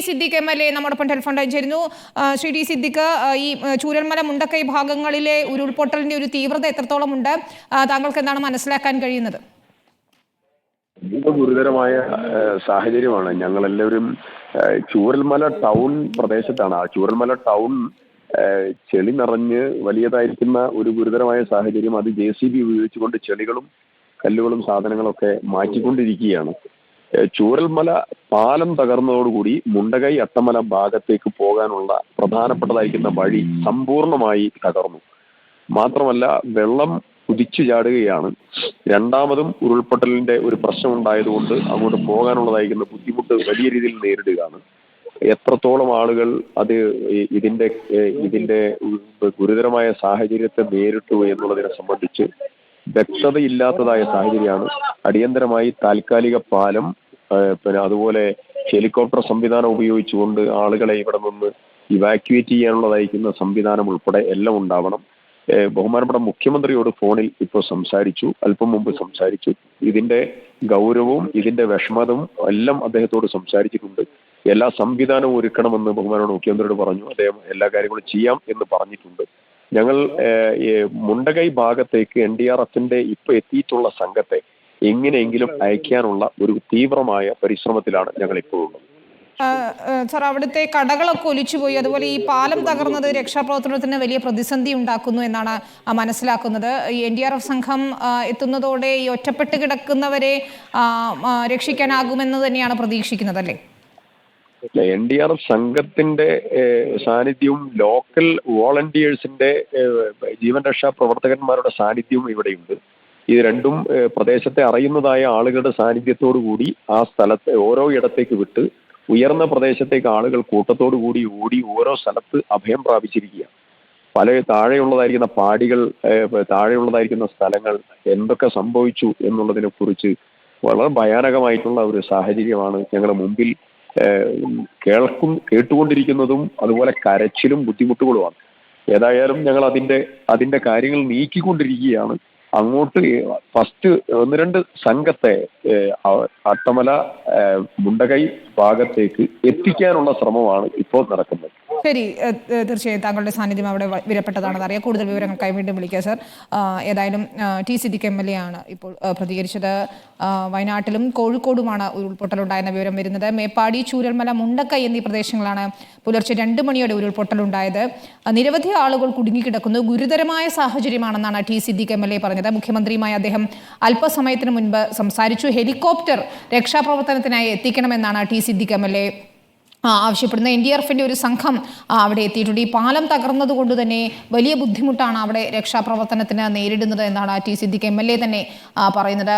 Siddique MLA നമ്മോടൊപ്പം telephone line ചേരുന്നു. Shri T Siddique, ഈ ചൂരൽമല മുണ്ടക്കൈ ഭാഗങ്ങളിലെ ഉരുൾപൊട്ടലിന്റെ ഒരു തീവ്രത എത്രത്തോളം ഉണ്ട്? താങ്കൾക്ക് എന്താണ് മനസ്സിലാക്കാൻ കഴിയുന്നത്? ഗുരുതരമായ സാഹചര്യമാണ്. ഞങ്ങളെല്ലാവരും ചൂരൽമല ടൗൺ പ്രദേശത്താണ്. ആ ചൂരൽമല ടൗൺ ചെളി നിറഞ്ഞ് വലിയതായിരിക്കുന്ന ഒരു ഗുരുതരമായ സാഹചര്യം. അത് JCB ഉപയോഗിച്ചുകൊണ്ട് ചെളികളും കല്ലുകളും സാധനങ്ങളൊക്കെ മാറ്റിക്കൊണ്ടിരിക്കുകയാണ്. ചൂരൽമല പാലം തകർന്നതോടുകൂടി മുണ്ടകൈ അട്ടമല ഭാഗത്തേക്ക് പോകാനുള്ള പ്രധാനപ്പെട്ടതായിരിക്കുന്ന വഴി സമ്പൂർണമായി തകർന്നു. മാത്രമല്ല വെള്ളം കുതിച്ചു ചാടുകയാണ്. രണ്ടാമതും ഉരുൾപൊട്ടലിന്റെ ഒരു പ്രശ്നം ഉണ്ടായതുകൊണ്ട് അങ്ങോട്ട് പോകാനുള്ളതായിരിക്കുന്ന ബുദ്ധിമുട്ട് വലിയ രീതിയിൽ നേരിടുകയാണ്. എത്രത്തോളം ആളുകൾ അത് ഇതിന്റെ ഗുരുതരമായ സാഹചര്യത്തെ നേരിട്ടു എന്നുള്ളതിനെ സംബന്ധിച്ച് വ്യക്തതയില്ലാത്തതായ സാഹചര്യമാണ്. അടിയന്തരമായി താൽക്കാലിക പാലം, പിന്നെ അതുപോലെ ഹെലികോപ്റ്റർ സംവിധാനം ഉപയോഗിച്ചുകൊണ്ട് ആളുകളെ ഇവിടെ നിന്ന് ഇവാക്യുവേറ്റ് ചെയ്യാനുള്ളതായിരിക്കുന്ന സംവിധാനം ഉൾപ്പെടെ എല്ലാം ഉണ്ടാവണം. ബഹുമാനപ്പെട്ട മുഖ്യമന്ത്രിയോട് ഫോണിൽ ഇപ്പോൾ സംസാരിച്ചു, അല്പം മുമ്പ് സംസാരിച്ചു. ഇതിന്റെ ഗൗരവവും ഇതിന്റെ വിഷമതവും എല്ലാം അദ്ദേഹത്തോട് സംസാരിച്ചിട്ടുണ്ട്. എല്ലാ സംവിധാനവും ഒരുക്കണമെന്ന് ബഹുമാനപ്പെട്ട മുഖ്യമന്ത്രിയോട് പറഞ്ഞു. അദ്ദേഹം എല്ലാ കാര്യങ്ങളും ചെയ്യാം എന്ന് പറഞ്ഞിട്ടുണ്ട്. ഞങ്ങൾ മുണ്ടകൈ ഭാഗത്തേക്ക് NDRFന്റെ ഇപ്പൊ എത്തിയിട്ടുള്ള സംഘത്തെ എങ്ങനെയെങ്കിലും അയക്കാനുള്ള ഒരു തീവ്രമായ പരിശ്രമത്തിലാണ് ഞങ്ങൾ ഇപ്പോൾ ഉള്ളത്. സർ, അവിടുത്തെ കടകളൊക്കെ ഒലിച്ചുപോയി. അതുപോലെ ഈ പാലം തകർന്നത് രക്ഷാപ്രവർത്തനത്തിന് വലിയ പ്രതിസന്ധി ഉണ്ടാക്കുന്നു എന്നാണ് മനസ്സിലാക്കുന്നത്. ഈ NDRF സംഘം എത്തുന്നതോടെ ഈ ഒറ്റപ്പെട്ട് കിടക്കുന്നവരെ രക്ഷിക്കാനാകുമെന്ന് തന്നെയാണ് പ്രതീക്ഷിക്കുന്നത്, അല്ലേ? NDRF സംഘത്തിന്റെ സാന്നിധ്യവും ലോക്കൽ വോളണ്ടിയേഴ്സിന്റെ ജീവൻ രക്ഷാ പ്രവർത്തകന്മാരുടെ സാന്നിധ്യവും ഇവിടെയുണ്ട്. ഇത് രണ്ടും പ്രദേശത്തെ അറിയുന്നതായ ആളുകളുടെ സാന്നിധ്യത്തോടു കൂടി ആ സ്ഥലത്തെ ഓരോ ഇടത്തേക്ക് വിട്ട് ഉയർന്ന പ്രദേശത്തേക്ക് ആളുകൾ കൂട്ടത്തോടു കൂടി ഓടി ഓരോ സ്ഥലത്ത് അഭയം പ്രാപിച്ചിരിക്കുക. പല താഴെയുള്ളതായിരിക്കുന്ന പാടികൾ, താഴെയുള്ളതായിരിക്കുന്ന സ്ഥലങ്ങൾ എന്തൊക്കെ സംഭവിച്ചു എന്നുള്ളതിനെ കുറിച്ച് വളരെ ഭയാനകമായിട്ടുള്ള ഒരു സാഹചര്യമാണ് ഞങ്ങളുടെ മുമ്പിൽ കേട്ടുകൊണ്ടിരിക്കുന്നതും അതുപോലെ കരച്ചിലും ബുദ്ധിമുട്ടുകളുമാണ്. ഏതായാലും ഞങ്ങൾ അതിന്റെ കാര്യങ്ങൾ നീക്കിക്കൊണ്ടിരിക്കുകയാണ്. അങ്ങോട്ട് ഫസ്റ്റ് 1-2 സംഘത്തെ അട്ടമല മുണ്ടകൈ ഭാഗത്തേക്ക് എത്തിക്കാനുള്ള ശ്രമമാണ് ഇപ്പോൾ നടക്കുന്നത്. ശരി, തീർച്ചയായും താങ്കളുടെ സാന്നിധ്യം അവിടെ വിലപ്പെട്ടതാണെന്ന് അറിയാം. കൂടുതൽ വിവരങ്ങൾക്കായി വീണ്ടും വിളിക്കുക സർ. ഏതായാലും ടി സിദ്ദിഖ് MLA ആണ് ഇപ്പോൾ പ്രതികരിച്ചത്. വയനാട്ടിലും കോഴിക്കോടുമാണ് ഉരുൾപൊട്ടലുണ്ടായെന്ന വിവരം വരുന്നത്. മേപ്പാടി, ചൂരൽമല, മുണ്ടക്കൈ എന്നീ പ്രദേശങ്ങളാണ് പുലർച്ചെ 2 മണിയോടെ ഉരുൾപൊട്ടലുണ്ടായത്. നിരവധി ആളുകൾ കുടുങ്ങിക്കിടക്കുന്നു. ഗുരുതരമായ സാഹചര്യമാണെന്നാണ് ടി സിദ്ദിഖ് MLA പറഞ്ഞത്. മുഖ്യമന്ത്രിയുമായി അദ്ദേഹം അല്പസമയത്തിന് മുൻപ് സംസാരിച്ചു. ഹെലികോപ്റ്റർ രക്ഷാപ്രവർത്തനത്തിനായി എത്തിക്കണമെന്നാണ് ടി സിദ്ദിഖ് MLA ആവശ്യപ്പെടുന്ന. NDRFന്റെ ഒരു സംഘം അവിടെ എത്തിയിട്ടുണ്ട്. ഈ പാലം തകർന്നതുകൊണ്ട് തന്നെ വലിയ ബുദ്ധിമുട്ടാണ് അവിടെ രക്ഷാപ്രവർത്തനത്തിന് നേരിടുന്നത് എന്നാണ് ടി സിദ്ദിഖ് MLA തന്നെ പറയുന്നത്.